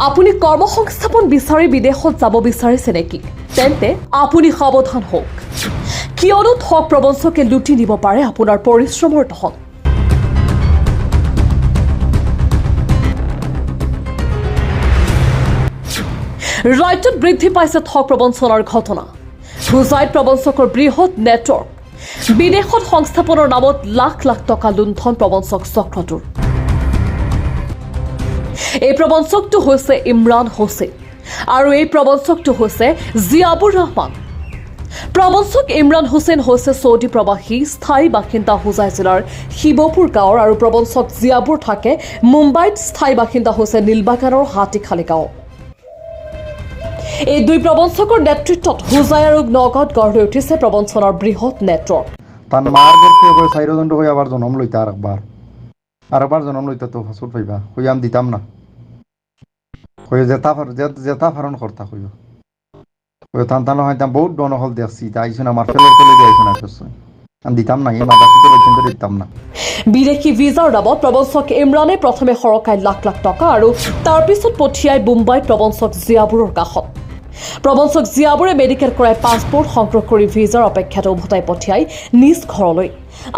আপুনি কৰ্মসংস্থাপন বিচাৰি বিদেশত যাব বিচাৰিছে নেকি? তেন্তে আপুনি সাৱধান হওক, কিয়নো ঠগ প্ৰবঞ্চকে লুটি নিব পাৰে আপোনাৰ পৰিশ্ৰমৰ ধন। ৰাজ্যত বৃদ্ধি পাইছে ঠগ প্ৰবঞ্চনাৰ ঘটনা। হোজাইত প্ৰবঞ্চকৰ বৃহৎ নেটৱৰ্ক। বিদেশত সংস্থাপনৰ নামত লাখ লাখ টকা লুণ্ঠন প্ৰবঞ্চক চক্ৰটোৰ। এই প্ৰবঞ্চকটো হৈছে ইমৰান হোসেন আৰু এই প্ৰবঞ্চকটো হৈছে জিয়াবুৰ ৰহমান। প্ৰবঞ্চক ইমৰান হোসেন হৈছে চৌদি প্ৰৱাসী স্থায়ী বাসিন্দা হোজাই জিলাৰ শিৱপুৰ গাঁৱৰ আৰু প্ৰবঞ্চক জিয়াবুৰ থাকে মুম্বাইত স্থায়ী বাসিন্দা হৈছে নীলবাগানৰ হাতীখালী গাঁও। এই দুই প্ৰবঞ্চকৰ নেতৃত্বত হোজাই আৰু নগাঁৱত গঢ় লৈ উঠিছে প্ৰবঞ্চনাৰ বৃহৎ নেটৱৰ্ক। তার মার করতে কই 4 জন কই আবার জন্ম লইতা আরেকবার জন্ম লইতা তো ফাসুট পাইবা কই আম দিতাম না কই জেতা ফারণ করতা কই টান হয়তাম বহুত ডনহল দেখছি তাইছুন আমার ফেলের তলে দিয়েছুন আসছে আমি দিতাম না এই মাদাসিতে পর্যন্ত দিতাম না। বিদেশী ভিজাৰ নামত প্ৰবঞ্চক ইমৰানে প্ৰথমে সৰকাই লাখ লাখ টকা আৰু তাৰ পিছত পঠিয়াই মুম্বাইত প্ৰবঞ্চক জিয়াবুৰৰ কাষত। প্ৰবঞ্চক জিয়াবুৰে মেডিকেল কৰাই পাছপোৰ্ট সংগ্ৰহ কৰি ভিজাৰ অপেক্ষাত উভতাই পঠিয়াই নিজ ঘৰলৈ।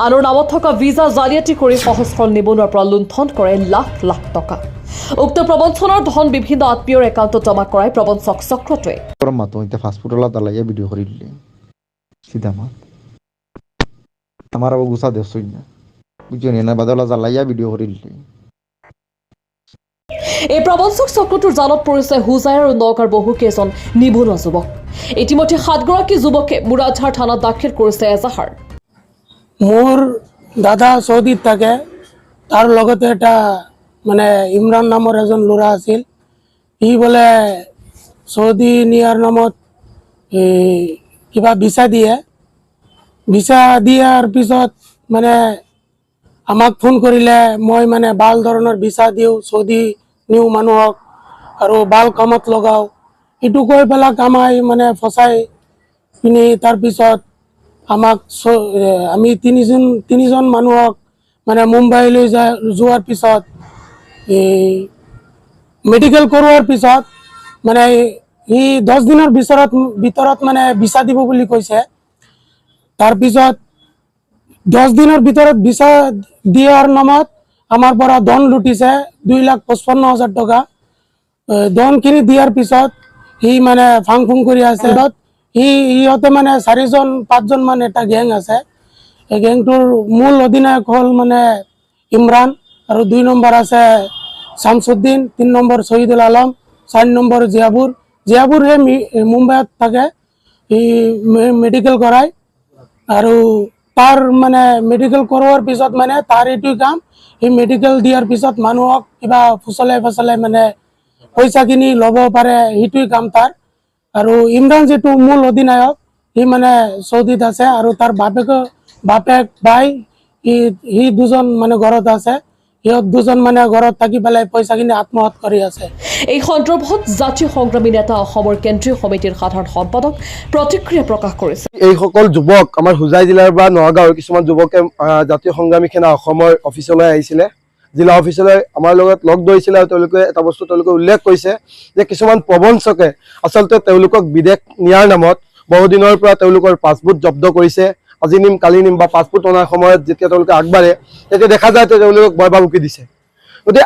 আনৰ নামত থকা ভিজা জালিয়াতি কৰি সহজ সৰল নিবনুৱাৰ পৰা লুণ্ঠন কৰে লাখ লাখ টকা। উক্ত প্ৰবঞ্চনাৰ ধন বিভিন্ন আত্মীয়ৰ একাউণ্টত জমা কৰাই প্ৰবঞ্চক চক্ৰটোৱে। পাসপোর্টলা দালাইয়া ভিডিও করে দিলে সিধা মাত আমার আবার গুছা দেখছই না বুঝছি না বাদলা জ্বালাইয়া ভিডিও করে দিলে। এই প্ৰবঞ্চক চক্ৰটোৰ জালত পৰিছে হোজাই আৰু নগাঁৱৰ বহুকেইজন নিবনুৱা যুৱক। ইতিমধ্যে 7গৰাকী যুৱকে মুৰাদঝাৰ থানাত দাখিল কৰিছে এজাহাৰ। মোৰ দাদা চৌদিত থাকে, তাৰ লগতে এটা মানে ইমৰান নামৰ এজন ল'ৰা আছিল। সি বোলে চৌদি নিয়াৰ নামত কিবা ভিছা দিয়াৰ পিছত মানে আমাক ফোন কৰিলে মই মানে ভাল ধৰণৰ ভিছা দিওঁ, চৌদি নিওঁ মানুহক আৰু ভাল কামত লগাওঁ। এইটো কৈ পেলাই কামাই মানে ফচাই পিনি তাৰপিছত আমাক আমি তিনিজন মানুহক মানে মুম্বাইলৈ যোৱাৰ পিছত মেডিকেল কৰোৱাৰ পিছত মানে সি 10 দিনৰ ভিতৰত মানে ভিছা দিব বুলি কৈছে। তাৰপিছত 10 দিনৰ ভিতৰত ভিছা দিয়াৰ নামত আমাৰ পৰা ধন লুটিছে 2,55,000 টকা। ধনখিনি দিয়াৰ পিছত সি মানে ফাং ফুং কৰি আছে। সিহঁতে মানে 4-5জন মান এটা গেং আছে। এই গেংটোৰ মূল অধিনায়ক হ'ল মানে ইমৰান আৰু 2 নম্বৰ আছে শামছুদ্দিন, 3 নম্বৰ শহীদুল আলম, 4 নম্বৰ জিয়াবুৰ হে মুম্বাইত থাকে। সি মেডিকেল কৰায় আৰু তাৰ মানে মেডিকেল কৰোৱাৰ পিছত মানে তাৰ এইটোৱে কাম, সি মেডিকেল দিয়াৰ পিছত মানুহক কিবা ফুচলাই মানে পইচাখিনি ল'ব পাৰে, সেইটোৱে কাম তাৰ। আৰু ইমৰান যিটো মূল অধিনায়ক সি মানে চৌদিত আছে আৰু তাৰ বাপেক ভাই সি 2জন মানে ঘৰত আছে। সিহঁত 2জন মানে ঘৰত থাকি পেলাই পইচাখিনি আত্মসাৎ কৰি আছে। এই সন্দৰ্ভত জাতীয় সংগ্ৰামী নেতা অসমৰ কেন্দ্ৰীয় সমিতিৰ সাধাৰণ সম্পাদক প্ৰতিক্ৰিয়া প্ৰকাশ কৰিছে। এইসকল যুৱক আমাৰ হোজাই জিলাৰ বা নগাঁৱৰ কিছুমান যুৱকে জাতীয় সংগ্ৰামী সেনা অসমৰ অফিচলৈ আহিছিলে, জিলা অফিচলৈ আমাৰ লগত লগ ধৰিছিলে আৰু তেওঁলোকে এটা বস্তু উল্লেখ কৰিছে যে কিছুমান প্ৰবঞ্চকে আচলতে তেওঁলোকক বিদেশ নিয়াৰ নামত বহুদিনৰ পৰা তেওঁলোকৰ পাছপোৰ্ট জব্দ কৰিছে। আজি নিম কালি নিম বা পাছপোৰ্ট অনাৰ সময়ত যেতিয়া তেওঁলোকে আগবাঢ়ে তেতিয়া দেখা যায় তেওঁলোকক ভয় ভাবুকি দিছে। গতিকে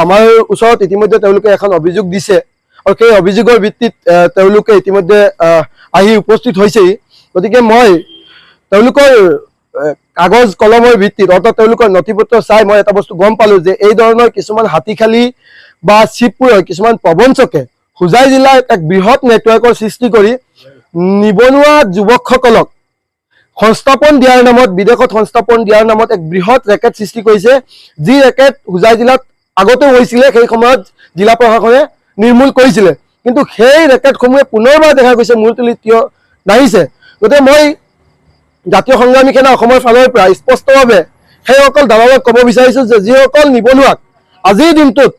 আমাৰ ওচৰত ইতিমধ্যে তেওঁলোকে এখন অভিযোগ দিছে আৰু সেই অভিযোগৰ ভিত্তিত তেওঁলোকে ইতিমধ্যে আহি উপস্থিত হৈছেই। গতিকে মই তেওঁলোকৰ কাগজ কলমৰ ভিত্তিত অৰ্থাৎ তেওঁলোকৰ নথিপত্ৰ চাই মই এটা বস্তু গম পালোঁ যে এই ধৰণৰ কিছুমান হাতীখালী বা শিৱপুৰৰ কিছুমান প্ৰবঞ্চকে হোজাই জিলাত এক বৃহৎ নেটৱৰ্কৰ সৃষ্টি কৰি নিবনুৱা যুৱকসকলক সংস্থাপন দিয়াৰ নামত বিদেশত সংস্থাপন দিয়াৰ নামত এক বৃহৎ ৰেকেট সৃষ্টি কৰিছে। যি ৰেকেট হোজাই জিলাত আগতেও হৈছিলে, সেই সময়ত জিলা প্ৰশাসনে নিৰ্মূল কৰিছিলে, কিন্তু সেই ৰেকেটসমূহে পুনৰবাৰ দেখা গৈছে মূৰ তুলি থিয় নাহিছে। গতিকে মই জাতীয় সংগ্ৰামী সেনা অসমৰ ফালৰ পৰা স্পষ্টভাৱে সেইসকল দালালক ক'ব বিচাৰিছোঁ যে যিসকল নিবনুৱাক আজিৰ দিনটোত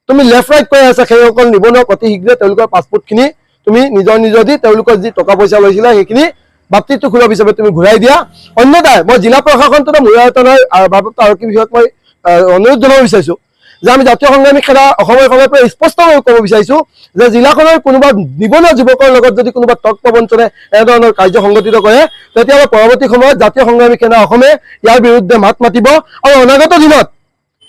তুমি লেফ্ট ৰাইট কৰি আছা, সেইসকল নিবনুৱাক অতি শীঘ্ৰে তেওঁলোকৰ পাছপোৰ্টখিনি তুমি নিজৰ দি তেওঁলোকৰ যি টকা পইচা লৈছিলা সেইখিনি বাপতিটো সুলভ হিচাপে তুমি ঘূৰাই দিয়া। অন্যথাই মই জিলা প্ৰশাসনটো মূল্যায়নৰ ভাৰপ্ৰাপ্ত আৰক্ষী বিষয়ক মই অনুৰোধ জনাব বিচাৰিছোঁ যে আমি জাতীয় সংগ্ৰামী সেনা অসমৰ ফালৰ পৰা স্পষ্টভাৱে ক'ব বিচাৰিছোঁ যে জিলাখনৰ কোনোবা নিবনুৱা যুৱকৰ লগত যদি কোনোবা তক প্ৰবঞ্চনে এনেধৰণৰ কাৰ্য সংগঠিত কৰে তেতিয়াহ'লে পৰৱৰ্তী সময়ত জাতীয় সংগ্ৰামী সেনা অসমে ইয়াৰ বিৰুদ্ধে মাত মাতিব আৰু অনাগত দিনত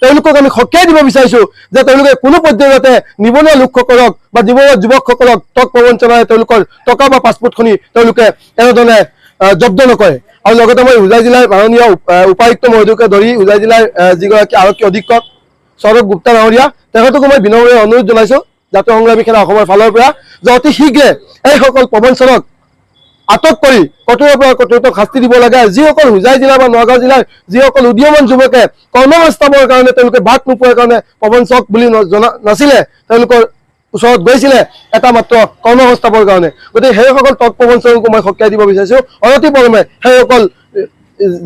তেওঁলোকক আমি সকীয়াই দিব বিচাৰিছোঁ যে তেওঁলোকে কোনো পৰ্যায়ত যাতে নিবনুৱা লোকসকলক বা নিবনুৱা যুৱকসকলক তক প্ৰবঞ্চনাৰে তেওঁলোকৰ টকা বা পাছপোৰ্টখনি তেওঁলোকে এনেধৰণে জব্দ নকৰে। আৰু লগতে মই হোজাই জিলাৰ মাননীয় উপায়ুক্ত মহোদয়কে ধৰি হোজাই জিলাৰ যিগৰাকী আৰক্ষী অধীক্ষক সৌৰভ গুপ্তা ডাঙৰীয়া তেখেতকো মই বিনম্ৰভাৱে অনুৰোধ জনাইছোঁ জাতীয় সংগ্ৰামী সেনা অসমৰ ফালৰ পৰা যে অতি শীঘ্ৰে এইসকল প্ৰবঞ্চনক আটক কৰি কঠোৰৰ পৰা কঠোৰতম শাস্তি দিব লাগে। যিসকল হোজাই জিলা বা নগাঁও জিলাৰ যিসকল উদীয়মান যুৱকে কৰ্মসংস্থাপনৰ কাৰণে তেওঁলোকে বাট নোপোৱাৰ কাৰণে প্ৰবঞ্চক বুলি জনা নাছিলে, তেওঁলোকৰ ওচৰত গৈছিলে এটা মাত্ৰ কৰ্মসংস্থাপনৰ কাৰণে। গতিকে সেইসকল তক প্ৰবঞ্চককো মই সকীয়াই দিব বিচাৰিছোঁ। অনতি পলমে সেইসকল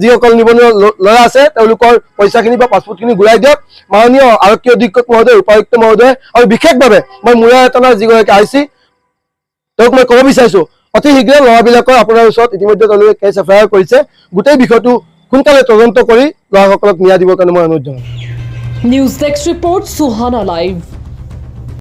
যিসকল নিবনুৱা ল'ৰা আছে তেওঁলোকৰ পইচাখিনি বা পাছপোৰ্টখিনি ঘূৰাই দিয়ক। মাননীয় আৰক্ষী অধীক্ষক মহোদয়, উপায়ুক্ত মহোদয় আৰু বিশেষভাৱে মই মুৰা থানাৰ যিগৰাকী IC তেওঁক মই ক'ব বিচাৰিছোঁ অতি শীঘ্ৰে ল'ৰাবিলাকৰ আপোনাৰ ওচৰত ইতিমধ্যে তেওঁলোকে কেছ FIR কৰিছে। গোটেই বিষয়টো সোনকালে তদন্ত কৰি ল'ৰাসকলক ন্যায় দিবৰ কাৰণে মই অনুৰোধ জনাইছোঁ। News desk report, Suhana live.